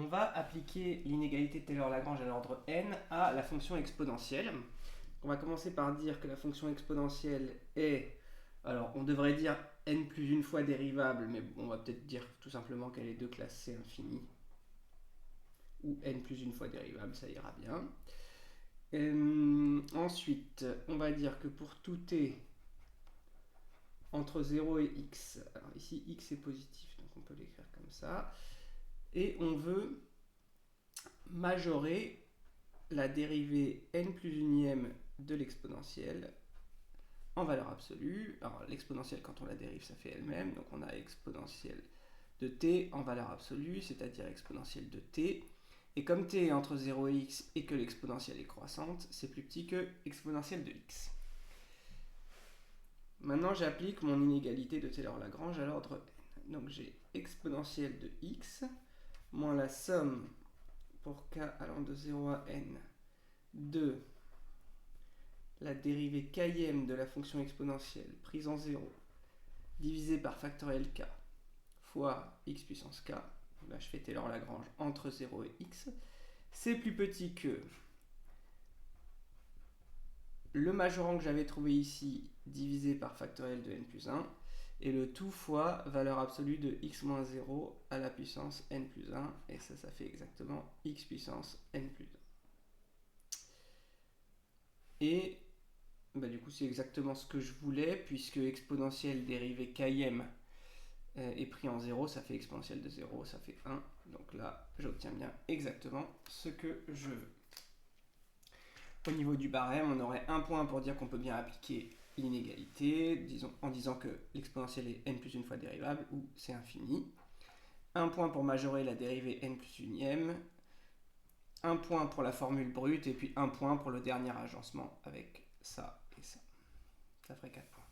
on va appliquer l'inégalité de Taylor-Lagrange à l'ordre n à la fonction exponentielle. On va commencer par dire que la fonction exponentielle est, alors on devrait dire n plus une fois dérivable, mais on va peut-être dire tout simplement qu'elle est de classe C infinie, ou n plus une fois dérivable, ça ira bien. Ensuite, on va dire que pour tout t entre 0 et x, alors ici x est positif, donc on peut l'écrire comme ça, et on veut majorer la dérivée n plus unième de l'exponentielle en valeur absolue. Alors l'exponentielle, quand on la dérive, ça fait elle-même, donc on a exponentielle de t en valeur absolue, c'est-à-dire exponentielle de t. Et comme t est entre 0 et x et que l'exponentielle est croissante, c'est plus petit que exponentielle de x. Maintenant, j'applique mon inégalité de Taylor-Lagrange à l'ordre n. Donc j'ai exponentielle de x moins la somme pour k allant de 0 à n de la dérivée k'ème de la fonction exponentielle prise en 0 divisé par factoriel k fois x puissance k. Là, je fais Taylor-Lagrange entre 0 et x. C'est plus petit que le majorant que j'avais trouvé ici divisé par factoriel de n plus 1 et le tout fois valeur absolue de x moins 0 à la puissance n plus 1, et ça fait exactement x puissance n plus 1. Et du coup c'est exactement ce que je voulais, puisque exponentielle dérivée k'ème est pris en 0, ça fait exponentielle de 0, ça fait 1. Donc là, j'obtiens bien exactement ce que je veux. Au niveau du barème, on aurait un point pour dire qu'on peut bien appliquer l'inégalité, en disant que l'exponentielle est n plus une fois dérivable, ou c'est infini. Un point pour majorer la dérivée n plus unième. Un point pour la formule brute, et puis un point pour le dernier agencement avec ça et ça. Ça ferait 4 points.